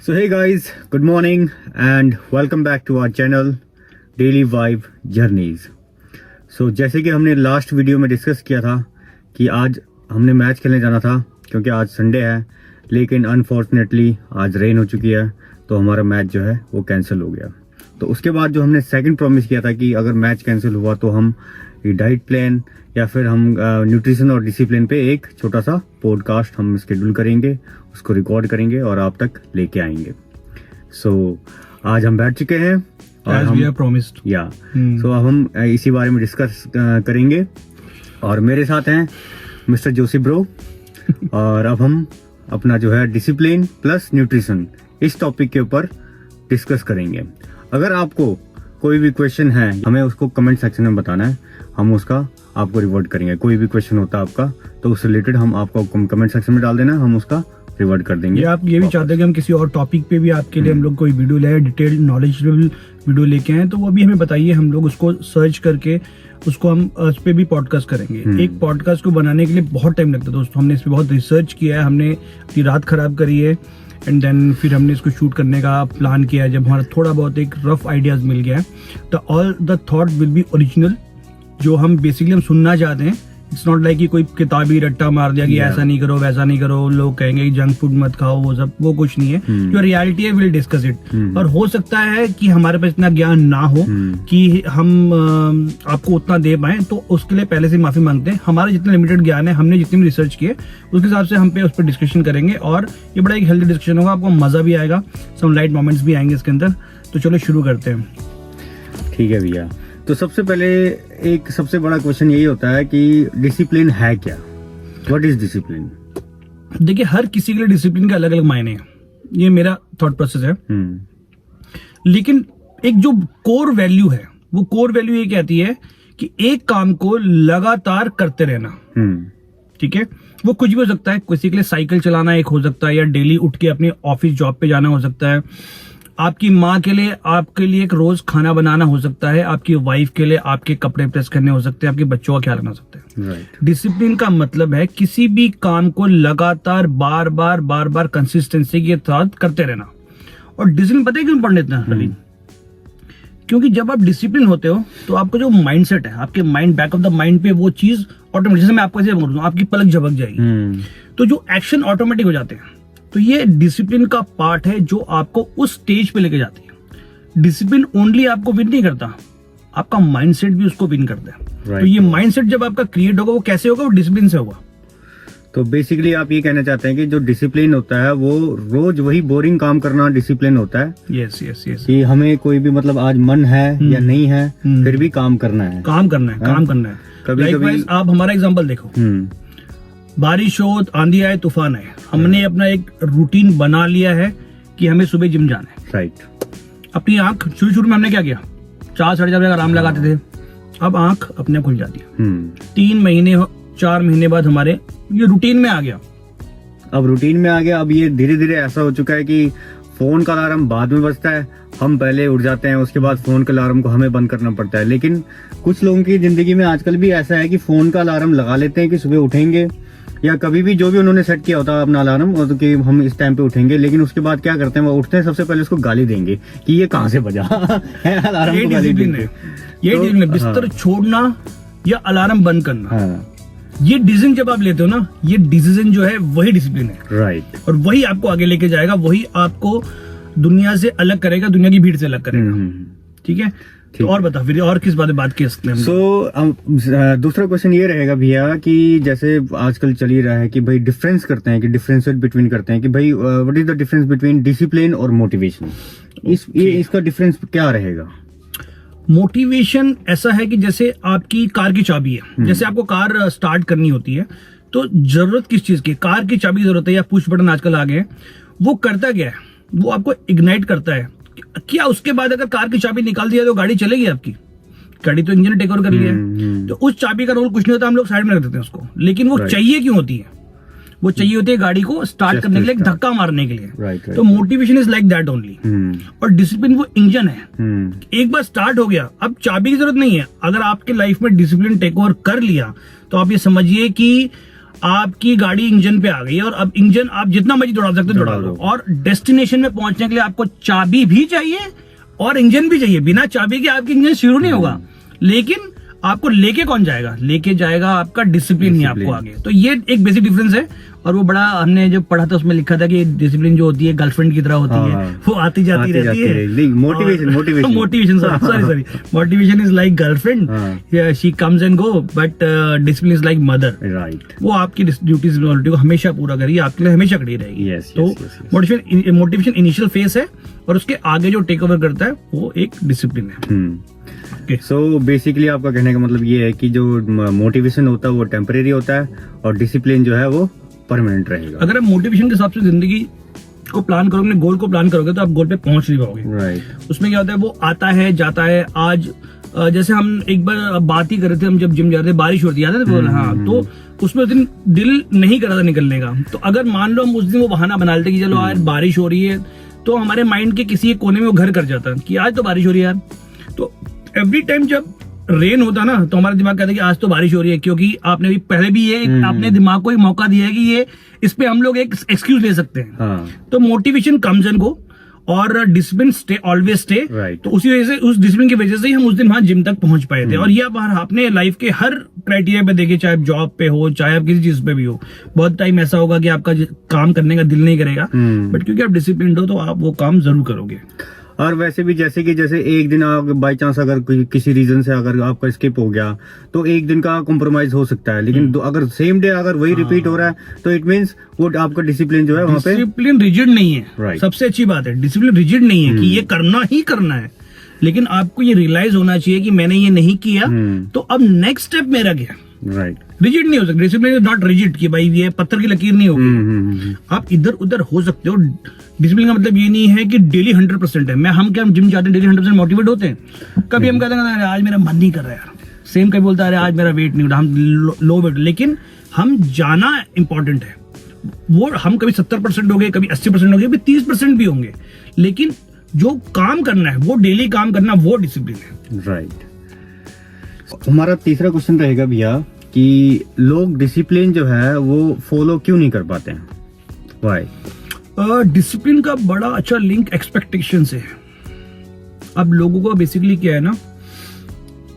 So hey guys, good morning and welcome back to our channel Daily Vibe Journeys. So जैसे कि हमने last video में discuss किया था कि आज हमने मैच खेलने जाना था क्योंकि आज संडे है, लेकिन अनफॉर्चुनेटली आज रेन हो चुकी है तो हमारा मैच जो है वो कैंसिल हो गया। तो उसके बाद जो हमने सेकंड प्रॉमिस किया था कि अगर मैच कैंसिल हुआ तो हम ये डाइट प्लान या फिर हम न्यूट्रिशन और डिसिप्लिन पे एक छोटा सा पॉडकास्ट हम शेड्यूल करेंगे, उसको रिकॉर्ड करेंगे और आप तक लेके आएंगे। सो आज हम बैठ चुके हैं और हम अब हम इसी बारे में डिस्कस करेंगे और मेरे साथ हैं मिस्टर जोशी ब्रो और अब हम अपना जो है डिसिप्लिन प्लस न्यूट्रिशन इस टॉपिक के ऊपर डिस्कस करेंगे। अगर आपको कोई भी क्वेश्चन है हमें उसको कमेंट सेक्शन में बताना है, हम उसका आपको रिवर्ट करेंगे। कोई भी क्वेश्चन होता है आपका तो उससे रिलेटेड हम आपको कमेंट सेक्शन में डाल देना, हम उसका रिवर्ट कर देंगे। आप ये भी चाहते हैं कि हम किसी और टॉपिक पे भी आपके लिए हम लोग कोई वीडियो ले, डिटेल नॉलेजेबल वीडियो लेके आए तो वो भी हमें बताइए, हम लोग उसको सर्च करके उसको हम उस पे भी पॉडकास्ट करेंगे। एक पॉडकास्ट को बनाने के लिए बहुत टाइम लगता है दोस्तों, हमने इस पे बहुत रिसर्च किया है, हमने अपनी रात खराब करी है एंड देन फिर हमने इसको शूट करने का प्लान किया है। जब हमारा थोड़ा बहुत एक रफ आइडियाज मिल गया है तो all the thought will be original, जो हम बेसिकली हम सुनना चाहते हैं। इट्स नॉट लाइक कि कोई किताबी रट्टा मार दिया कि ऐसा नहीं करो वैसा नहीं करो, लोग कहेंगे कि जंक फूड मत खाओ, वो सब वो कुछ नहीं है। जो रियलिटी है विल डिस्कस इट। और हो सकता है कि हमारे पास इतना ज्ञान ना हो कि हम आपको उतना दे पाए, तो उसके लिए पहले से माफी मांगते हैं। हमारा जितना लिमिटेड ज्ञान है, हमने जितनी भी रिसर्च की है उसके हिसाब से हम पे उस पर डिस्कशन करेंगे और ये बड़ा एक हेल्दी डिस्कशन होगा, आपको मजा भी आएगा, सम लाइट मोमेंट्स भी आएंगे इसके अंदर। तो चलो शुरू करते हैं। ठीक है भैया, तो सबसे पहले एक सबसे बड़ा क्वेश्चन यही होता है कि डिसिप्लिन है क्या? What is discipline? देखिए, हर किसी के लिए डिसिप्लिन के अलग अलग मायने हैं, ये मेरा थॉट प्रोसेस है। लेकिन एक जो कोर वैल्यू है, वो कोर वैल्यू ये कहती है कि एक काम को लगातार करते रहना। ठीक है, वो कुछ भी हो सकता है, किसी के लिए साइकिल चलाना एक हो सकता है, या डेली उठ के अपने ऑफिस जॉब पे जाना हो सकता है, आपकी माँ के लिए आपके लिए एक रोज खाना बनाना हो सकता है, आपकी वाइफ के लिए आपके कपड़े प्रेस करने हो सकते हैं, आपके बच्चों का ख्याल रखना हो सकता है। डिसिप्लिन का मतलब है किसी भी काम को लगातार बार बार कंसिस्टेंसी के साथ करते रहना। और डिसिप्लिन पता है क्यों पढ़ने इतना रवि? क्योंकि जब आप डिसिप्लिन होते हो तो आपका जो माइंडसेट है, आपके mind back of the mind पे वो चीज ऑटोमेटिक, जैसे मैं आपको ऐसे बोल रहा हूँ, आपकी पलक झपक जाएगी, तो जो एक्शन ऑटोमेटिक हो जाते हैं। तो ये डिसिप्लिन का पार्ट है जो आपको उस स्टेज पे लेके जाती है। डिसिप्लिन ओनली आपको विन नहीं करता, आपका माइंडसेट भी उसको विन करता है। तो ये माइंडसेट जब आपका क्रिएट होगा, वो कैसे होगा? वो डिसिप्लिन से होगा। तो बेसिकली आप ये कहना चाहते हैं कि जो डिसिप्लिन होता है वो रोज वही बोरिंग काम करना डिसिप्लिन होता है। यस यस यस, कि हमें कोई भी मतलब आज मन है या नहीं है, फिर भी काम करना है। काम करना है। कभी आप हमारा एग्जाम्पल देखो, बारिश हो, आंधी आए, तूफान आए, हमने अपना एक रूटीन बना लिया है कि हमें सुबह जिम जाना है। राइट। अपनी आंख शुरू में हमने क्या किया, 4-4.5 बजे आराम लगाते थे, अब आंख अपने खुल जाती है। 3 महीने 4 महीने बाद हमारे ये रूटीन में आ गया। अब ये धीरे धीरे ऐसा हो चुका है कि फोन का अलार्म बाद में बजता है, हम पहले उठ जाते हैं, उसके बाद फोन के अलार्म को हमें बंद करना पड़ता है। लेकिन कुछ लोगों की जिंदगी में आजकल भी ऐसा है कि फोन का अलार्म लगा लेते हैं कि सुबह उठेंगे, या कभी भी जो भी उन्होंने सेट किया होता है अपना अलार्म, और तो कि हम इस टाइम पे उठेंगे, लेकिन उसके बाद क्या करते हैं, वो उठते हैं सबसे पहले उसको गाली देंगे कि ये कहाँ से बजा है, अलार्म को गाली देंगे। ये बिस्तर छोड़ना या अलार्म बंद करना, ये डिसीजन जब आप लेते हो ना, ये डिसीजन जो है वही डिसिप्लिन है। राइट। और वही आपको आगे लेके जाएगा, वही आपको दुनिया से अलग करेगा, दुनिया की भीड़ से अलग करेगा। ठीक है, तो और बता फिर और किस बात की सकते हैं? दूसरा क्वेश्चन ये रहेगा भैया कि जैसे आजकल चल ही रहा है कि भाई डिफरेंस करते हैं, कि डिफरेंशिएट बिटवीन करते हैं कि भाई what is the difference between discipline और मोटिवेशन? इसका डिफरेंस क्या रहेगा? मोटिवेशन ऐसा है कि जैसे आपकी कार की चाबी है, जैसे आपको कार स्टार्ट करनी होती है तो जरूरत किस चीज की? कार की चाबी की जरूरत है, या पुश बटन आजकल आ गए हैं। वो करता क्या है, वो आपको इग्नाइट करता है। क्या उसके बाद अगर कार की चाबी निकाल दिया तो गाड़ी चलेगी आपकी? गाड़ी तो इंजन ने टेक ओवर कर लिया है। तो उस चाबी का रोल कुछ नहीं होता, हम लोग साइड में रख देते हैं उसको। लेकिन वो चाहिए क्यों होती है? वो चाहिए होती है गाड़ी को स्टार्ट करने के लिए, धक्का मारने के लिए। तो motivation is like that only. और डिसिप्लिन वो इंजन है, एक बार स्टार्ट हो गया, अब चाबी की जरूरत नहीं है। अगर आपके लाइफ में डिसिप्लिन टेक ओवर कर लिया तो आप ये समझिए कि आपकी गाड़ी इंजन पे आ गई है और अब इंजन आप जितना मर्जी दौड़ा सकते हो दौड़ा दो, और डेस्टिनेशन में पहुंचने के लिए आपको चाबी भी चाहिए और इंजन भी चाहिए। बिना चाबी के आपकी इंजन शुरू नहीं होगा। लेकिन आपको लेके कौन जाएगा? लेके जाएगा आपका डिसिप्लिन ही आपको आगे। तो ये एक बेसिक डिफरेंस है। और वो बड़ा हमने जो पढ़ा था उसमें लिखा था कि डिसिप्लिन जो होती है गर्लफ्रेंड की तरह होती है, वो आती जाती रहती है। Motivation motivation is like girlfriend, she comes and go, but discipline is like mother. Right, वो आपकी ड्यूटी रिस्पॉन्सिबिलिटी को हमेशा पूरा करिए, आपके लिए हमेशा खड़ी रहेगी। तो मोटिवेशन इनिशियल फेज है और उसके आगे जो टेक ओवर करता है वो एक डिसिप्लिन है। सो बेसिकली आपका कहने का मतलब ये है कि जो मोटिवेशन होता है वो टेम्परेरी होता है और डिसिप्लिन जो है वो परमानेंट रहेगा। अगर आप मोटिवेशन के हिसाब से जिंदगी को प्लान करोगे, गोल को प्लान करोगे, तो आप गोल पे पहुंच नहीं पाओगे। राइट। उसमें क्या होता है, वो आता है जाता है। आज जैसे हम एक बार बात ही कर रहे थे, हम जब जिम जा रहे थे, बारिश होती है, बोल हाँ, तो उसमें उस दिन दिल नहीं कर रहा था निकलने का। तो अगर मान लो हम उस दिन वो बहाना बना लेते कि चलो आज बारिश हो रही है, तो हमारे माइंड के किसी एक कोने में वो घर कर जाता है कि आज तो बारिश हो रही है यार। तो एवरी टाइम जब रेन होता ना, तो हमारा दिमाग कहता है कि आज तो बारिश हो रही है, क्योंकि आपने भी पहले भी ये आपने दिमाग को एक मौका दिया है कि ये इस पे हम लोग एक एक्सक्यूज ले सकते हैं। हाँ। तो मोटिवेशन कम्स एंड गो और डिसिप्लिन स्टे, ऑलवेज स्टे। तो उसी वजह से, उस डिसिप्लिन की वजह से ही हम उस दिन वहां जिम तक पहुंच पाए थे। और ये आप अपने लाइफ के हर क्राइटेरिया पे देखिए, चाहे जॉब पे हो, चाहे आप किसी चीज पे भी हो। बहुत टाइम ऐसा होगा कि आपका काम करने का दिल नहीं करेगा, बट क्योंकि आप डिसिप्लिन हो तो आप वो काम जरूर करोगे। और वैसे भी जैसे एक दिन आप बाई चांस अगर किसी रीजन से अगर आपका स्किप हो गया तो एक दिन का कॉम्प्रोमाइज हो सकता है, लेकिन अगर सेम डे अगर वही रिपीट हो रहा है तो इट मींस वो आपका डिसिप्लिन जो है वहाँ पे डिसिप्लिन रिजिड नहीं है। Right. सबसे अच्छी बात है, डिसिप्लिन रिजिड नहीं है कि ये करना ही करना है, लेकिन आपको ये रियलाइज होना चाहिए कि मैंने ये नहीं किया, तो अब नेक्स्ट स्टेप मेरा क्या। राइट। रिजिड नहीं हो सकता, डिसिप्लिन इज नॉट रिजिड कि भाई ये पत्थर की लकीर नहीं होगी। आप इधर उधर हो सकते हो। डिसिप्लिन का मतलब ये नहीं है कि डेली 100% है। हम जिम जाते हैं डेली 100% मोटिवेट होते हैं। कभी हम कहते हैं आज मेरा मन नहीं कर रहा है यार, सेम कभी बोलता है आज मेरा वेट नहीं उठा, हम लो वेट, लेकिन हम जाना इंपॉर्टेंट है। वो हम कभी 70% हो गए, कभी 80% हो गए, कभी 30% भी होंगे, लेकिन जो काम करना है वो डेली काम करना, वो डिसिप्लिन है। राइट। हमारा तीसरा क्वेश्चन रहेगा भैया कि लोग डिसिप्लिन जो है वो फॉलो क्यों नहीं कर पाते हैं? व्हाई? डिसिप्लिन का बड़ा अच्छा लिंक एक्सपेक्टेशन से है। अब लोगों को बेसिकली क्या है ना,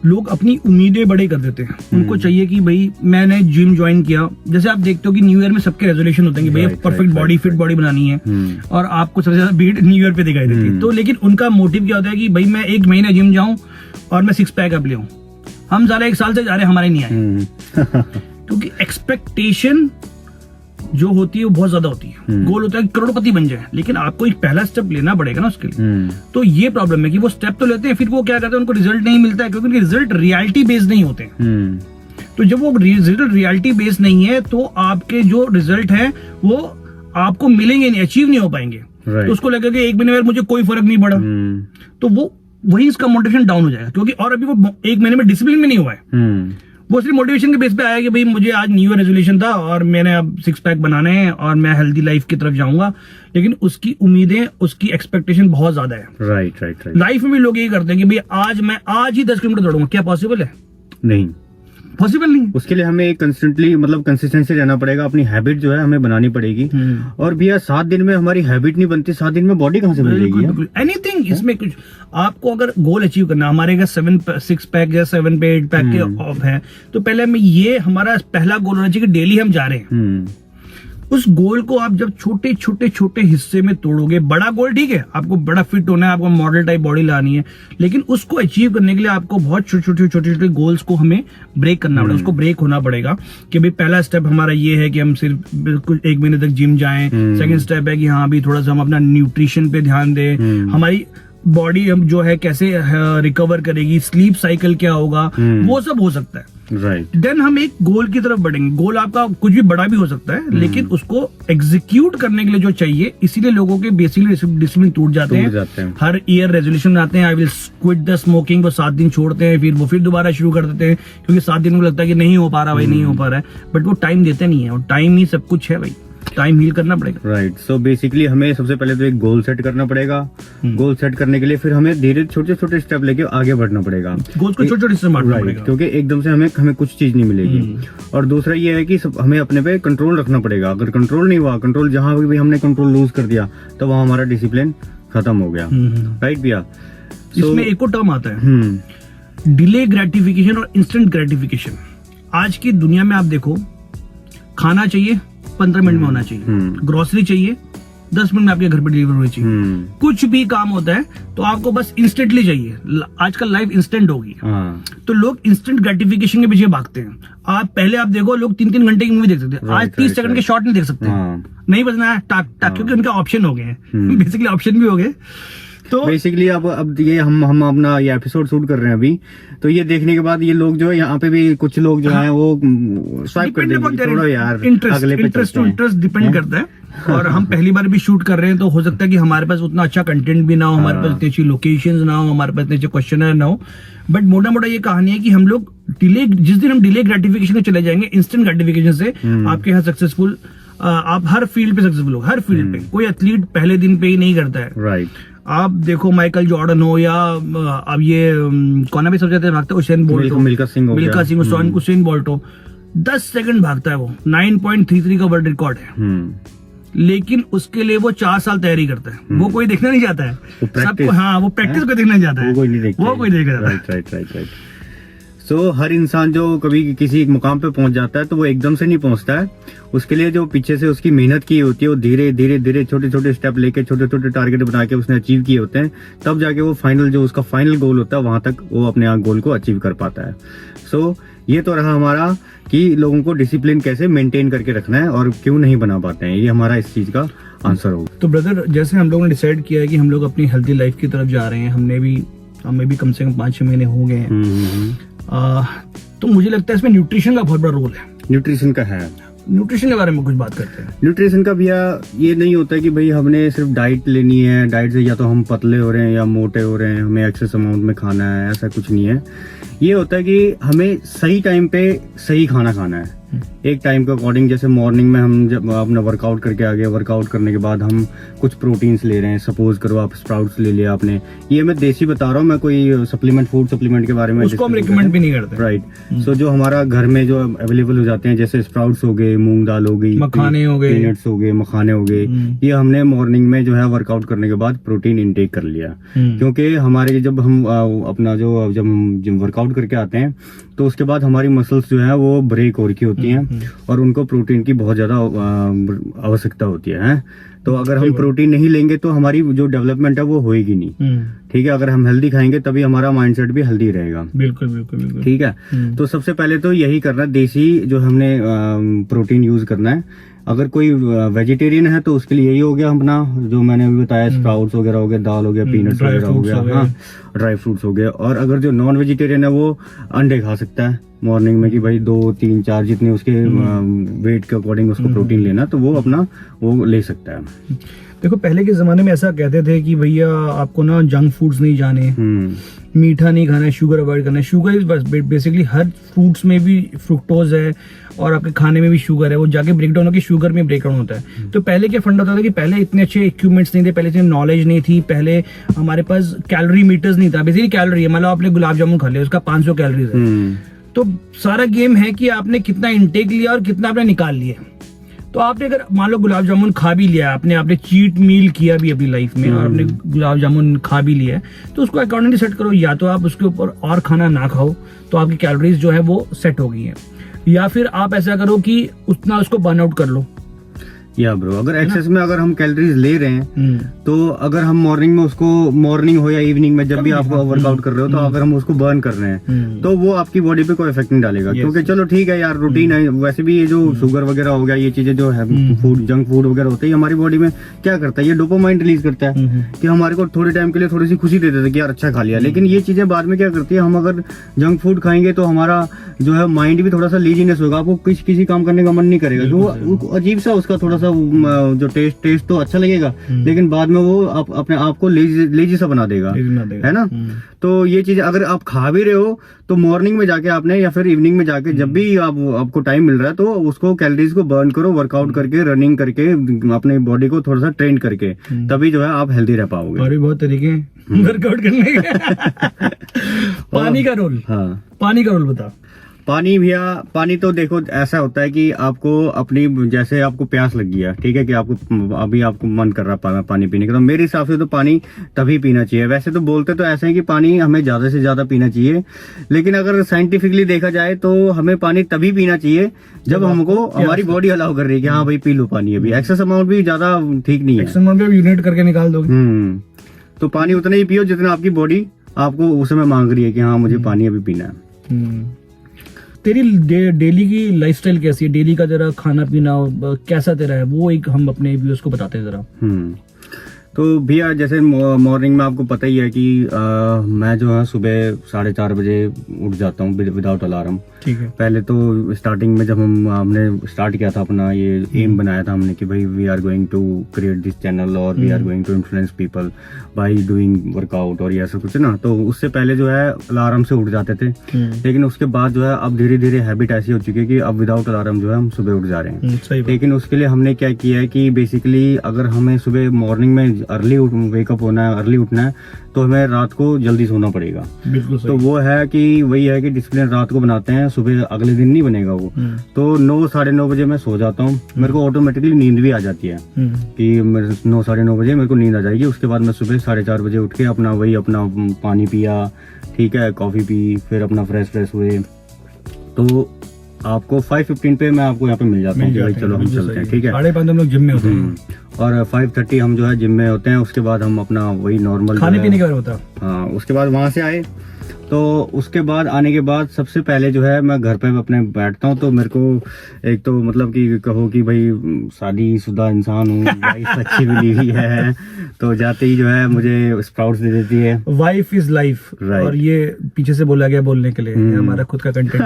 लोग अपनी उम्मीदें बड़े कर देते हैं। उनको चाहिए कि भाई मैंने जिम ज्वाइन किया, जैसे आप देखते हो कि न्यू ईयर में सबके रेजोल्यूशन होते हैं कि भैया परफेक्ट बॉडी, फिट बॉडी बनानी है, और आपको सबसे ज्यादा भीड़ न्यू ईयर पे दिखाई देती है। तो लेकिन उनका मोटिव क्या होता है कि भाई मैं 1 महीने जिम जाऊं और मैं 6 पैक अप ले आऊं। हम सारे 1 साल से जा रहे हैं, हमारे नहीं आए। क्योंकि एक्सपेक्टेशन जो होती है वो बहुत ज्यादा होती है। गोल होता है कि करोड़पति बन जाए, लेकिन आपको एक पहला स्टेप लेना पड़ेगा ना उसके लिए। तो ये प्रॉब्लम है कि वो स्टेप तो लेते हैं, फिर वो क्या करते हैं, उनको रिजल्ट नहीं मिलता है, क्योंकि उनके रिजल्ट रियलिटी बेस्ड नहीं होते हैं। तो जब वो रिजल्ट रियलिटी बेस्ड नहीं है, तो आपके जो रिजल्ट है वो आपको मिलेंगे नहीं, अचीव नहीं हो पाएंगे। तो उसको लगेगा कि 1 महीने में मुझे कोई फर्क नहीं पड़ा, तो वो वही इसका मोटिवेशन डाउन हो जाएगा। क्योंकि और अभी वो 1 महीने में डिसिप्लिन में नहीं हुआ है, वो सिर्फ मोटिवेशन के बेस पे आया कि भाई मुझे आज न्यू ईयर रेजोल्यूशन था और मैंने अब 6 पैक बनाने हैं और मैं हेल्दी लाइफ की तरफ जाऊंगा, लेकिन उसकी उम्मीदें, उसकी एक्सपेक्टेशन बहुत ज्यादा है। राइट। लाइफ में भी लोग ये करते हैं कि भाई आज ही 10 किलोमीटर दौड़ूंगा। क्या पॉसिबल है? नहीं, पॉसिबल नहीं। उसके लिए हमें कंस्टेंटली मतलब कंसिस्टेंसी रहना पड़ेगा, अपनी हैबिट जो है हमें बनानी पड़ेगी। और भैया 7 दिन में हमारी हैबिट नहीं बनती, 7 दिन में बॉडी कहाँ से बनेगी? एनीथिंग इसमें कुछ आपको अगर गोल अचीव करना, हमारे अगर 6 पैक या 7 पे 8 पैक के ऑफ है, तो पहले हमें ये हमारा पहला गोल होना चाहिए कि डेली हम जा रहे हैं। उस गोल को आप जब छोटे छोटे छोटे हिस्से में तोड़ोगे, बड़ा गोल ठीक है, आपको बड़ा फिट होना है, आपको मॉडल टाइप बॉडी लानी है, लेकिन उसको अचीव करने के लिए आपको बहुत छोटे छोटे गोल्स को हमें ब्रेक करना पड़ेगा। उसको ब्रेक होना पड़ेगा कि भाई पहला स्टेप हमारा ये है कि हम सिर्फ बिल्कुल 1 महीने तक जिम जाएं। सेकंड स्टेप है कि हाँ भी थोड़ा सा हम अपना न्यूट्रिशन पे ध्यान दें, हमारी बॉडी हम जो है कैसे रिकवर करेगी, स्लीप साइकिल क्या होगा, वो सब हो सकता है। राइट। देन हम एक गोल की तरफ बढ़ेंगे। गोल आपका कुछ भी बड़ा भी हो सकता है, लेकिन उसको एग्जीक्यूट करने के लिए जो चाहिए, इसीलिए लोगों के बेसिकली डिसिप्लिन टूट जाते हैं। हर ईयर रेजोल्यूशन आते हैं, I will quit the smoking, वो 7 दिन छोड़ते हैं, फिर वो फिर दोबारा शुरू कर देते हैं, क्योंकि 7 दिन को लगता है कि नहीं हो पा रहा भाई, नहीं हो पा रहा है, बट वो टाइम देते नहीं है, और टाइम ही सब कुछ है भाई। टाइम हील करना पड़ेगा। राइट। सो बेसिकली हमें सबसे पहले तो एक गोल सेट करना पड़ेगा। गोल सेट करने के लिए फिर हमें धीरे छोटे छोटे स्टेप लेके आगे बढ़ना पड़ेगा। गोल्स को छोटे छोटे से बांटना पड़ेगा, क्योंकि एकदम से हमें कुछ चीज नहीं मिलेगी। और दूसरा ये है कि हमें अपने पे कंट्रोल रखना पड़ेगा। अगर कंट्रोल नहीं हुआ, कंट्रोल जहां भी हमने कंट्रोल लूज कर दिया तो वहां हमारा डिसिप्लिन खत्म हो गया। राइट भैया। इसमें एक और टर्म आता है, डिले ग्रेटिफिकेशन और इंस्टेंट ग्रेटिफिकेशन। आज की दुनिया में आप देखो, खाना चाहिए 15 मिनट में होना चाहिए, ग्रोसरी चाहिए 10 मिनट में आपके घर पर डिलीवर होनी चाहिए, कुछ भी काम होता है तो आपको बस इंस्टेंटली चाहिए। आजकल लाइफ इंस्टेंट होगी, तो लोग इंस्टेंट ग्रेटिफिकेशन के पीछे भागते हैं। पहले आप देखो, लोग 3-3 घंटे की मूवी देख सकते हैं, आज 30 सेकंड के शॉर्ट नहीं देख सकते। नहीं बजना है टाक टाक, क्योंकि उनके ऑप्शन हो गए हैं, बेसिकली ऑप्शन भी हो गए। तो बेसिकली अब ये हम अपना ये एपिसोड शूट कर रहे हैं अभी, तो ये देखने के बाद ये लोग जो है यहाँ पे भी कुछ लोग जो हैं वो स्वाइप कर देंगे, छोड़ो यार, अगले पे इंटरेस्ट टू इंटरेस्ट डिपेंड करता है। और हम पहली बार भी शूट कर रहे हैं, तो हो सकता है कि हमारे पास उतना अच्छा कंटेंट भी ना हो, हमारे पास इतनी अच्छी लोकेशंस ना हो, हमारे पास इतने अच्छे क्वेश्चनर ना हो। बट मोटा मोटा ये कहानी है कि हम लोग जिस दिन हम डिले ग्रेटिफिकेशन में चले जाएंगे, इंस्टेंट ग्रेटिफिकेशन से आपके यहाँ सक्सेसफुल, आप हर फील्ड पे सक्सेसफुल हो, हर फील्ड पे। कोई एथलीट पहले दिन पे ही नहीं करता है। राइट। आप देखो माइकल जॉर्डन हो, या अब ये कौन है भी सब जाते भागते, उसेन बोल्ट हो, मिल्खा सिंह उसेन बोल्ट हो, 10 सेकंड भागता है वो, 9.33 का वर्ल्ड रिकॉर्ड है। लेकिन उसके लिए वो 4 साल तैयारी करता है। वो कोई देखना नहीं चाहता है, सबको, हाँ, वो प्रैक्टिस को देखना चाहता है, वो कोई नहीं देखता। राइट। सो हर इंसान जो कभी किसी मुकाम पे पहुंच जाता है तो वो एकदम से नहीं पहुंचता है। उसके लिए जो पीछे से उसकी मेहनत की होती है, वो धीरे धीरे छोटे छोटे स्टेप लेके, छोटे छोटे टारगेट बना के उसने अचीव किए होते हैं, तब जाके वो फाइनल जो उसका फाइनल गोल होता है वहां तक वो अपने गोल को अचीव कर पाता है। सो ये तो रहा हमारा कि लोगों को डिसिप्लिन कैसे मेंटेन करके रखना है और क्यों नहीं बना पाते हैं, ये हमारा इस चीज का आंसर होगा। तो ब्रदर, जैसे हम लोगों ने डिसाइड किया है कि हम लोग अपनी हेल्थी लाइफ की तरफ जा रहे हैं, हमें भी कम से कम 5-6 महीने हो गए हैं, तो मुझे लगता है इसमें न्यूट्रिशन का बहुत बड़ा रोल है। न्यूट्रिशन का है। न्यूट्रिशन के बारे में कुछ बात करते हैं। न्यूट्रिशन का भैया ये नहीं होता है कि भाई हमने सिर्फ डाइट लेनी है, डाइट से या तो हम पतले हो रहे हैं या मोटे हो रहे हैं, हमें एक्सेस अमाउंट में खाना है, ऐसा कुछ नहीं है। ये होता है कि हमें सही टाइम पे सही खाना खाना है, एक टाइम के अकॉर्डिंग। जैसे मॉर्निंग में हम जब अपना वर्कआउट करके आ गए, वर्कआउट करने के बाद हम कुछ प्रोटीन्स ले रहे हैं, सपोज करो आप स्प्राउट्स ले लिया आपने, ये मैं देसी बता रहा हूँ, मैं कोई सप्लीमेंट, फूड सप्लीमेंट के बारे में उसको हम रिकमेंड भी नहीं करते। राइट। सो जो हमारा घर में जो अवेलेबल हो जाते हैं, जैसे स्प्राउट्स हो गए, मूंग दाल हो गई, मखाने हो गए, पीनट्स हो गए, मखाने हो गए, ये हमने मॉर्निंग में जो है वर्कआउट करने के बाद प्रोटीन इनटेक कर लिया। क्योंकि हमारे जब हम अपना जब हम वर्कआउट करके आते हैं तो उसके बाद हमारी मसल्स जो है वो ब्रेक हो रखी होती हैं और उनको प्रोटीन की बहुत ज्यादा आवश्यकता होती है। तो अगर हम प्रोटीन नहीं लेंगे तो हमारी जो डेवलपमेंट है वो होएगी नहीं। ठीक है। अगर हम हेल्दी खाएंगे तभी हमारा माइंडसेट भी हेल्दी रहेगा। बिल्कुल बिल्कुल बिल्कुल। ठीक है। तो सबसे पहले तो यही करना, देसी जो हमने प्रोटीन यूज करना है। अगर कोई वेजिटेरियन है तो उसके लिए यही हो गया अपना, जो मैंने अभी बताया, स्प्राउट्स वगैरह हो गया, दाल हो गया, पीनट्स वगैरह हो गया, हाँ, ड्राई फ्रूट्स हो गए। और अगर जो नॉन वेजिटेरियन है वो अंडे खा सकता है मॉर्निंग में, कि भाई 2, 3, 4 जितने उसके वेट के अकॉर्डिंग उसको प्रोटीन लेना, तो वो अपना वो ले सकता है। देखो, पहले के जमाने में ऐसा कहते थे कि भैया आपको ना जंक फूड्स नहीं जाने, मीठा नहीं खाना है, शुगर अवॉइड करना है। Sugar is basically her fruits में भी फ्रुक्टोज है और आपके खाने में भी शुगर है, वो जाके ब्रेक डाउन होकर शुगर में ब्रेक डाउन होता है। तो पहले क्या फंड होता था कि पहले इतने अच्छे इक्विपमेंट्स नहीं थे, पहले इतनी नॉलेज नहीं थी, पहले हमारे पास कैलोरी मीटर्स नहीं था। बेसिकली कैलोरी है, मतलब आपने गुलाब जामुन खा लिया, उसका 500 कैलोरीज है। तो सारा गेम है कि आपने कितना इनटेक लिया और कितना आपने निकाल लिया। तो आपने अगर मान लो गुलाब जामुन खा भी लिया, आपने चीट मील किया भी अपनी लाइफ में और आपने गुलाब जामुन खा भी लिया है, तो उसको अकॉर्डिंगली सेट करो। या तो आप उसके ऊपर और खाना ना खाओ तो आपकी कैलोरीज जो है वो सेट हो गई है, या फिर आप ऐसा करो कि उतना उसको बर्न आउट कर लो। या ब्रो, अगर एक्सेस में अगर हम कैलोरीज ले रहे हैं तो अगर हम मॉर्निंग में उसको, मॉर्निंग हो या इवनिंग में, जब भी आप वर्कआउट कर रहे हो, तो अगर हम उसको बर्न कर रहे हैं तो वो आपकी बॉडी पे कोई इफेक्ट नहीं डालेगा। क्योंकि चलो ठीक है यार, रूटीन है, वैसे भी ये जो शुगर वगैरह हो गया, ये चीजें जो है फूड, जंक फूड वगैरह होते हैं, हमारी बॉडी में क्या करता है, ये डोपामाइन रिलीज करता है कि हमारे को थोड़े टाइम के लिए थोड़ी सी खुशी दे देते हैं कि यार अच्छा खा लिया। लेकिन ये चीजें बाद में क्या करती है, हम अगर जंक फूड खाएंगे तो हमारा जो है माइंड भी थोड़ा सा लीजीनेस होगा, आपको किसी काम करने का मन नहीं करेगा, जो अजीब सा उसका थोड़ा सा सा जो टेस्ट तो अच्छा लगेगा, लेकिन बाद में वो अपने आप को लेजी सा बना देगा, है ना। तो ये चीज अगर आप खा भी रहे हो तो मॉर्निंग में जाके आपने या फिर इवनिंग में जाके जब भी आपको टाइम मिल रहा है तो उसको कैलोरीज को बर्न करो, वर्कआउट करके, रनिंग करके, अपने बॉडी को थोड़ा सा ट्रेन करके, तभी जो है आप हेल्दी रह पाओगे। और भी बहुत तरीके वर्कआउट करने के। पानी का रोल, हाँ पानी का रोल बता। पानी भैया, पानी तो देखो ऐसा होता है कि आपको अपनी, जैसे आपको प्यास लगी है, ठीक है, कि आपको अभी आपको मन कर रहा है पानी पीने का, तो मेरे हिसाब से तो पानी तभी पीना चाहिए। वैसे तो बोलते तो ऐसे है कि पानी हमें ज्यादा से ज्यादा पीना चाहिए, लेकिन अगर साइंटिफिकली देखा जाए तो हमें पानी तभी पीना चाहिए जब हमको हमारी बॉडी अलाउ कर रही है कि हाँ भाई पी लो पानी। अभी एक्सेस अमाउंट भी ज्यादा ठीक नहीं है, एक्सेस अमाउंट भी यूनिट करके निकाल दोगे। तो पानी उतना ही पियो जितना आपकी बॉडी आपको उस समय मांग रही है कि हाँ मुझे पानी अभी पीना है। तेरी डेली की लाइफस्टाइल कैसी है? डेली का जरा खाना पीना कैसा तेरा है, वो एक हम अपने व्यूअर्स को बताते हैं जरा। तो भैया जैसे मॉर्निंग में आपको पता ही है कि मैं जो है सुबह 4:30 बजे उठ जाता हूँ विदाउट अलार्म। ठीक है। पहले तो स्टार्टिंग में जब हमने स्टार्ट किया था अपना ये एम बनाया था हमने कि भाई we are going to create this channel और we are going to influence people by doing workout और ये ऐसा कुछ ना, तो उससे पहले जो है अलार्म से उठ जाते थे। लेकिन उसके बाद जो है अब धीरे धीरे हैबिट ऐसी हो चुकी है कि अब विदाउट अलार्म जो है हम सुबह उठ जा रहे हैं। लेकिन उसके लिए हमने क्या किया है कि बेसिकली अगर हमें सुबह मॉर्निंग में अर्ली वेकअप होना है, अर्ली उठना है, तो हमें रात को जल्दी सोना पड़ेगा। बिल्कुल। तो वो है कि वही है कि डिसिप्लिन रात को बनाते हैं, सुबह अगले दिन नहीं बनेगा वो। तो 9 साढ़े 9 बजे मैं सो जाता हूँ, मेरे को ऑटोमेटिकली नींद भी आ जाती है कि 9 साढ़े 9 बजे मेरे को नींद आ जाएगी। उसके बाद मैं सुबह 4:30 बजे उठ के अपना पानी पिया, ठीक है, कॉफी पी, फिर अपना फ्रेश हुए, तो आपको 5:15 पे मैं आपको यहाँ पे मिल जाता हूँ कि भाई चलो हम चलते हैं, ठीक है। 5:30 हम लोग जिम में होते हैं और 5:30 हम जो है जिम में होते हैं। उसके बाद हम अपना वही नॉर्मल खाने पीने का होता है। हाँ, उसके बाद वहां से आए तो उसके बाद आने के बाद सबसे पहले जो है मैं घर पे अपने बैठता हूँ। तो मेरे को एक तो मतलब कि कहो कि भाई शादीशुदा इंसान हूँ, वाइफ अच्छी मिली हुई है, तो जाते ही जो है मुझे स्प्राउट्स दे देती है। वाइफ इज लाइफ, और ये पीछे से बोला गया बोलने के लिए, हमारा खुद का कंटेंट।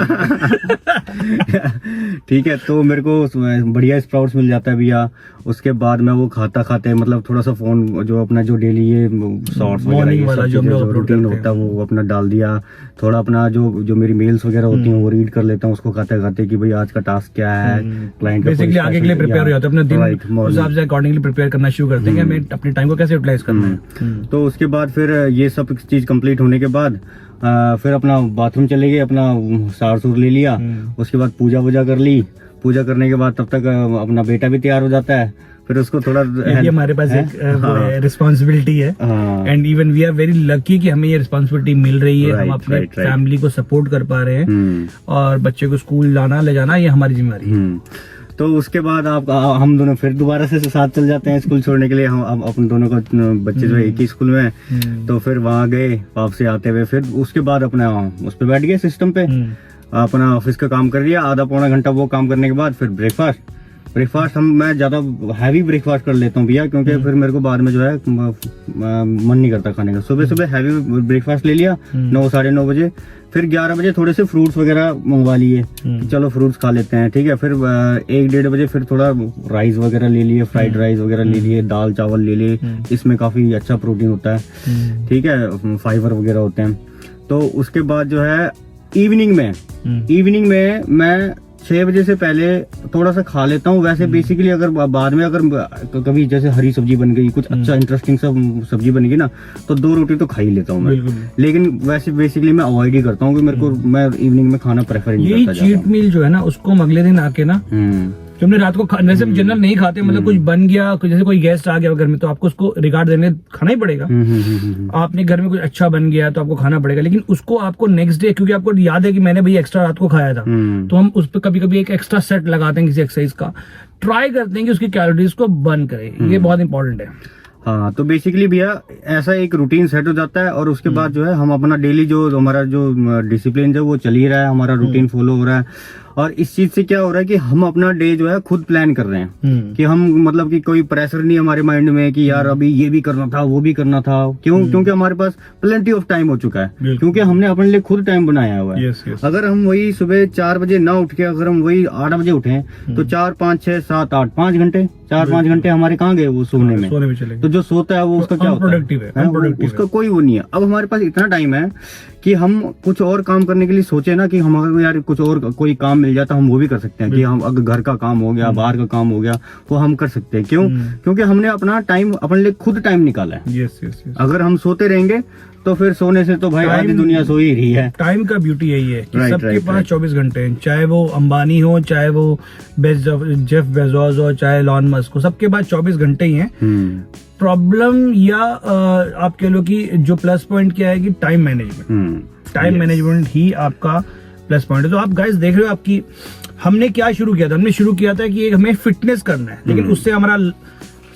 ठीक है, तो मेरे को बढ़िया स्प्राउट्स मिल जाता है भैया। उसके बाद मैं वो खाते मतलब थोड़ा सा फोन जो अपना जो डेली ये शॉर्ट्स वगैरह जो रूटीन होता है वो अपना डाल दिया, थोड़ा अपना जो मेरी मेल्स वगैरह होती हैं वो रीड कर लेता हूँ उसको खाते खाते कि भाई आज का टास्क क्या है, क्लाइंट बेसिकली आगे के लिए प्रिपेयर हो जाता है, अपने दिन उस हिसाब से अकॉर्डिंगली प्रिपेयर करना शुरू करते हैं कि हमें अपने टाइम को कैसे यूटिलाइज करना है। तो उसके बाद फिर ये सब चीज कंप्लीट होने के बाद फिर अपना बाथरूम चले गए, अपना सार ले लिया, उसके बाद पूजा वूजा कर ली। पूजा करने के बाद तब तक अपना बेटा भी तैयार हो जाता है, फिर उसको थोड़ा ये हमारे पास एक रिस्पॉन्सिबिलिटी है, and even we are very lucky कि हमें ये रिस्पॉन्सिबिलिटी मिल रही है। हम अपने फैमिली को सपोर्ट कर पा रहे हैं और बच्चे को स्कूल लाना ले जाना ये हमारी जिम्मेदारी है। तो उसके बाद हम दोनों फिर दोबारा से साथ चल जाते हैं स्कूल छोड़ने के लिए। हम अपन दोनों का बच्चे जो है एक ही स्कूल में है, तो फिर वहाँ गए, वापसी आते हुए फिर उसके बाद अपना उस पे बैठ गए सिस्टम पे, अपना ऑफिस का काम कर लिया। आधा पौना घंटा वो काम करने के बाद फिर ब्रेकफास्ट मैं ज्यादा हैवी ब्रेकफास्ट कर लेता हूँ भैया, क्योंकि फिर मेरे को बाद में जो है मन नहीं करता खाने का। सुबह हैवी ब्रेकफास्ट ले लिया 9 साढ़े 9 बजे, फिर 11 बजे थोड़े से फ्रूट्स वगैरह मंगवा लिए, चलो फ्रूट्स खा लेते हैं, ठीक है। फिर 1-1:30 बजे फिर थोड़ा राइस वगैरह ले लिए, फ्राइड राइस वगैरह ले लिए, दाल चावल ले लिए, इसमें काफी अच्छा प्रोटीन होता है, ठीक है, फाइबर वगैरह होते हैं। तो उसके बाद जो है इवनिंग में मैं 6 बजे से पहले थोड़ा सा खा लेता हूँ। वैसे बेसिकली अगर बाद में अगर कभी जैसे हरी सब्जी बन गई, कुछ अच्छा इंटरेस्टिंग सा सब्जी बन गई ना, तो 2 रोटी तो खा ही लेता हूँ मैं। लेकिन वैसे बेसिकली मैं अवॉइड ही करता हूँ कि मेरे को मैं इवनिंग में खाना प्रेफर नहीं करता। चीट मील जो है ना उसको हम अगले दिन आके ना जो हमने रात को वैसे जनरल नहीं खाते, मतलब कुछ बन गया, जैसे कोई गेस्ट आ गया घर में, तो आपको उसको रिगार्ड देने खाना ही पड़ेगा। आपने घर में कुछ अच्छा बन गया तो आपको खाना पड़ेगा, लेकिन उसको आपको नेक्स्ट डे, क्योंकि आपको याद है कि मैंने भाई एक्स्ट्रा रात को खाया था, तो हम उस पर कभी कभी एक एक्स्ट्रा सेट लगाते हैं किसी एक्सरसाइज का, ट्राई करते हैं कि उसकी कैलोरीज को बर्न करे। ये बहुत इंपॉर्टेंट है। हाँ, तो बेसिकली भैया ऐसा एक रूटीन सेट हो जाता है और उसके बाद जो है हम अपना डेली जो हमारा जो डिसिप्लिन है वो चल ही रहा है, हमारा रूटीन फॉलो हो रहा है। और इस चीज से क्या हो रहा है कि हम अपना डे जो है खुद प्लान कर रहे हैं कि हम मतलब कि कोई प्रेशर नहीं है हमारे माइंड में कि यार अभी ये भी करना था वो भी करना था। क्यों? क्योंकि हमारे पास प्लेंटी ऑफ टाइम हो चुका है, क्योंकि हमने अपने लिए खुद टाइम बनाया हुआ है। अगर हम वही सुबह 4 बजे ना उठ के अगर हम वही 8 बजे उठे तो 4, 5, 6, 7, 8 5 घंटे 4-5 घंटे हमारे कहाँ गए वो सोने में। तो जो सोता है वो उसका क्या होता है, उसका कोई वो नहीं है। अब हमारे पास इतना टाइम है कि हम कुछ और काम करने के लिए सोचे ना कि हमारे यार कुछ और कोई काम मिल जाता हम वो भी कर सकते हैं कि हम अगर घर का काम हो गया बाहर का काम हो गया वो हम कर सकते हैं। क्यों? क्योंकि हमने अपना टाइम अपने लिए खुद टाइम निकाला है। अगर हम सोते रहेंगे तो फिर सोने से तो भाई आधी दुनिया सो ही रही है। टाइम का ब्यूटी यही है कि सबके पास 24 घंटे हैं, चाहे वो अंबानी हो, चाहे वो जेफ बेजोस हो, चाहे एलन मस्क हो, सबके पास 24 घंटे ही हैं। प्रॉब्लम या आप कह लो कि जो प्लस पॉइंट क्या है कि टाइम मैनेजमेंट। टाइम मैनेजमेंट ही आपका प्लस पॉइंट है। तो आप गाइस देख रहे हो आपकी हमने क्या शुरू किया था, हमने शुरू किया था कि हमें फिटनेस करना है, लेकिन उससे हमारा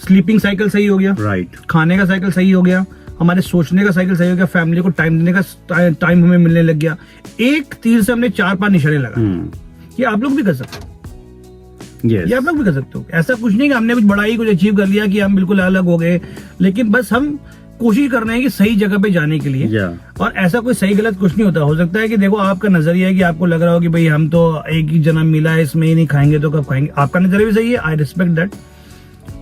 स्लीपिंग साइकिल सही हो गया, खाने का साइकिल सही हो गया, हमारे सोचने का साइकिल सही हो गया, फैमिली को टाइम देने का टाइम हमें मिलने लग गया। एक तीर से हमने 4-5 निशाने लगा। ये आप लोग भी कर सकते हो। ये आप लोग भी कर सकते हो। ऐसा कुछ नहीं कि हमने कुछ बड़ा ही कुछ अचीव कर लिया कि हम बिल्कुल अलग हो गए, लेकिन बस हम कोशिश कर रहे हैं कि सही जगह पे जाने के लिए। और ऐसा कोई सही गलत कुछ नहीं होता। हो सकता है कि देखो आपका नजरिया है कि आपको लग रहा हो कि भाई हम तो एक ही जन्म मिला है, इसमें ही नहीं खाएंगे तो कब खाएंगे। आपका नजरिया भी सही है, आई रिस्पेक्ट दैट।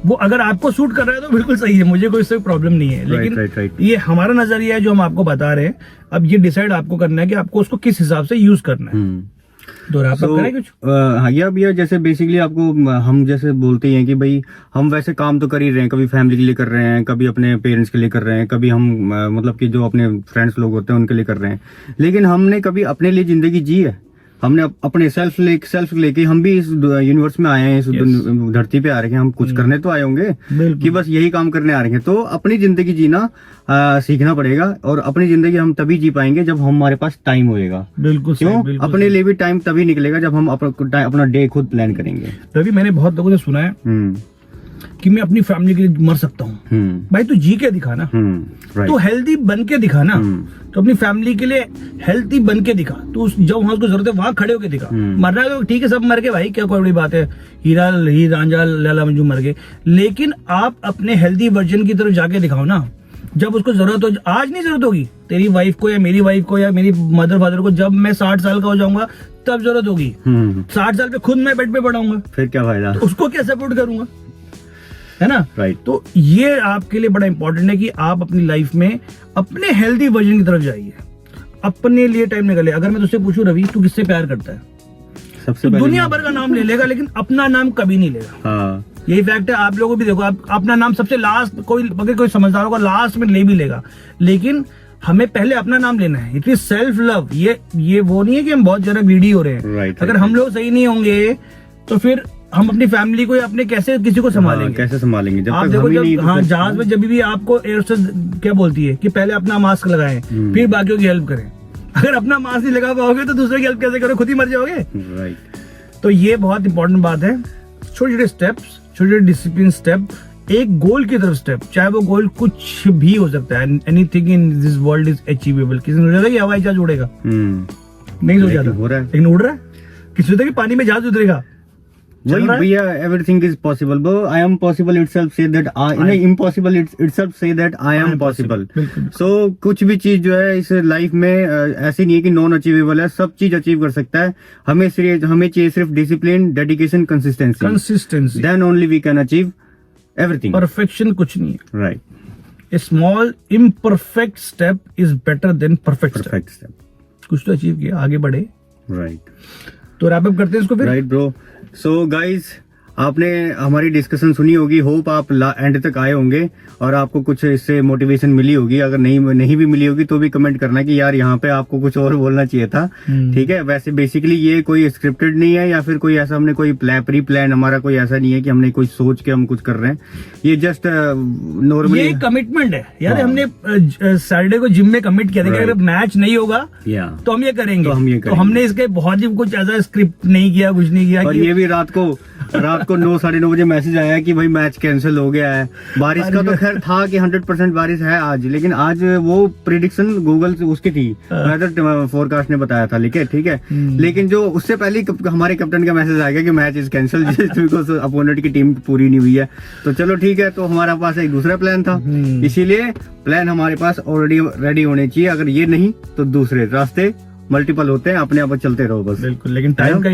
वो अगर आपको सूट कर रहा है तो बिल्कुल सही है, मुझे कोई इससे प्रॉब्लम नहीं है। लेकिन ये हमारा नजरिया है जो हम आपको बता रहे हैं। अब ये डिसाइड आपको करना है कि आपको उसको किस हिसाब से यूज करना है। तो आप करें कुछ? हाँ भैया, जैसे बेसिकली आपको हम जैसे बोलते हैं कि भाई हम वैसे काम तो कर ही रहे हैं, कभी फैमिली के लिए कर रहे हैं, कभी अपने पेरेंट्स के लिए कर रहे हैं, कभी हम मतलब कि जो अपने फ्रेंड्स लोग होते हैं उनके लिए कर रहे हैं, लेकिन हमने कभी अपने लिए जिंदगी जी है? हमने अपने सेल्फ लेके हम भी इस यूनिवर्स में आए हैं, इस धरती पे आ रहे हैं, हम कुछ करने तो आए होंगे कि बस यही काम करने आ रहे हैं। तो अपनी जिंदगी जीना सीखना पड़ेगा, और अपनी जिंदगी हम तभी जी पाएंगे जब हमारे पास टाइम होएगा। बिल्कुल क्यों? अपने लिए भी टाइम तभी निकलेगा जब हम अपना डे खुद प्लान करेंगे। तभी मैंने बहुत लोगों से सुना है कि मैं अपनी फैमिली के लिए मर सकता हूँ। भाई तू जी के दिखा ना, तो हेल्दी बन के दिखा ना, तो अपनी फैमिली के लिए हेल्दी बन के दिखा। तो जब वहां उसको जरूरत है वहां खड़े होके दिखा। मरना है तो ठीक है, सब मर गए भाई, क्या कोई बड़ी बात है, हीरा रांझा लैला मंजू मर गए, लेकिन आप अपने हेल्दी वर्जन की तरफ जाके दिखाओ ना। जब उसको जरूरत हो, आज नहीं जरूरत होगी तेरी वाइफ को या मेरी वाइफ को या मेरी मदर फादर को, जब मैं 60 साल का हो जाऊंगा तब जरूरत होगी। 60 साल पे खुद मैं बेड पे पड़ाऊंगा, फिर क्या फायदा? तो उसको क्या सपोर्ट करूंगा, है ना? राइट। तो ये आपके लिए बड़ा इंपॉर्टेंट है कि आप अपनी लाइफ में अपने हेल्दी वर्जन की तरफ जाइए, अपने लिए टाइम निकालिए। अगर मैं तुझसे पूछूं रवि तू किससे प्यार करता है, सबसे तो दुनिया भर का नाम ले लेगा, लेकिन अपना नाम कभी नहीं लेगा। हाँ। यही फैक्ट है। आप लोगों भी देखो, आप अपना नाम सबसे लास्ट, अगर कोई समझदार होगा लास्ट में ले भी लेगा, लेकिन हमें पहले अपना नाम लेना है। It is self love. ये वो नहीं है कि हम बहुत ज्यादा ग्रीडी हो रहे हैं। अगर हम लोग सही नहीं होंगे तो फिर हम अपनी फैमिली को अपने कैसे किसी को संभालेंगे? कैसे संभालेंगे जब आप तक देखो, हम ही नहीं? हाँ, जहाज में जब भी आपको एयर होस्टेस क्या बोलती है कि पहले अपना मास्क लगाएं फिर बाकियों की हेल्प करें। अगर अपना मास्क नहीं लगा पाओगे तो दूसरे की हेल्प कैसे करोगे? खुद ही मर जाओगे। राइट। तो ये बहुत इंपॉर्टेंट बात है। छोटे छोटे स्टेप्स, छोटे छोटे डिसिप्लिन स्टेप, एक गोल की तरफ स्टेप, चाहे वो गोल कुछ भी हो सकता है। Anything in this world is achievable. किसी ने सोचा था कि हवाई जहाज उड़ेगा? नहीं सोचा था, हो रहा है, लेकिन उड़ रहा है। किसी ने सोचा कि पानी में जहाज उतरेगा? वही भैया, एवरीथिंग इज पॉसिबल। बो I am possible itself says that I, नहीं, impossible itself says that I am possible. So कुछ भी चीज जो है इस लाइफ में ऐसी नहीं है कि नॉन अचीवेबल है, सब चीज अचीव कर सकता है। हमें चाहिए सिर्फ discipline, dedication, consistency, then only we can achieve everything. Perfection कुछ नहीं है। Right. A small imperfect step is better than perfect step. कुछ तो अचीव किया, आगे बढ़े। राइट। तो रैप अप करते हैं इसको फिर। Right bro. सो गाइज, आपने हमारी डिस्कशन सुनी होगी, होप आप एंड तक आए होंगे और आपको कुछ इससे मोटिवेशन मिली होगी। अगर नहीं भी मिली होगी तो भी कमेंट करना कि यार यहाँ पे आपको कुछ और बोलना चाहिए था। ठीक है। वैसे बेसिकली ये कोई स्क्रिप्टेड नहीं है या फिर कोई ऐसा हमने कोई प्री प्लान, हमारा कोई ऐसा नहीं है कि हमने कोई सोच के हम कुछ कर रहे हैं। ये जस्ट नॉर्मली ये कमिटमेंट है यार। हमने सैटरडे को जिम में कमिट किया था कि अगर मैच नहीं होगा तो हम ये करेंगे। तो हमने इसके बहुत ही कुछ ऐसा स्क्रिप्ट नहीं किया, कुछ नहीं किया। और ये भी रात को रात को 9 साढ़े 9 बजे मैसेज आया कि भाई मैच कैंसिल हो गया है। बारिश का तो खैर था कि 100% बारिश है आज, लेकिन आज वो प्रिडिक्शन गूगल से उसकी थी, वेदर फोरकास्ट ने बताया था, ठीक है। लेकिन जो उससे पहले हमारे कैप्टन का मैसेज आ गया कि match is cancel because opponent की टीम पूरी नहीं हुई है। तो चलो ठीक है, तो हमारे पास एक दूसरा प्लान था, इसीलिए प्लान हमारे पास ऑलरेडी रेडी होने चाहिए। अगर ये नहीं तो दूसरे रास्ते मल्टीपल होते हैं, अपने आप चलते रहो बस। बिल्कुल, लेकिन टाइम का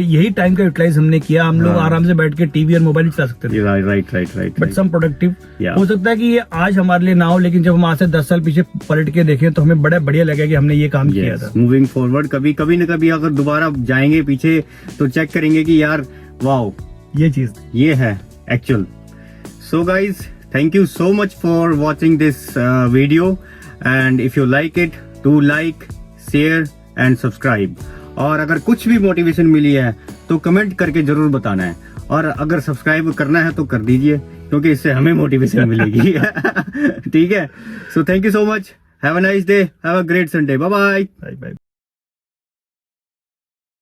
यूटिलाइज हमने किया। हम लोग आराम से बैठ के टीवी और मोबाइल चला सकते थे। Right but some productive Yeah. हो सकता है कि ये आज हमारे लिए ना हो, लेकिन जब हम आज से 10 साल पीछे पलट के देखें तो हमें बड़ा बढ़िया लगा कि हमने ये काम किया था। मूविंग फॉरवर्ड कभी न कभी अगर दोबारा जाएंगे पीछे तो चेक करेंगे कि यार वाओ, ये चीज ये है actual. So guys, thank you so much for watching this video, and if you like it, do like, share and subscribe. और अगर कुछ भी मोटिवेशन मिली है तो कमेंट करके जरूर बताना है, और अगर सब्सक्राइब करना है तो कर दीजिए, क्योंकि इससे हमें मोटिवेशन मिलेगी। ठीक है, so thank you so much, have a nice day, have a great Sunday, bye bye.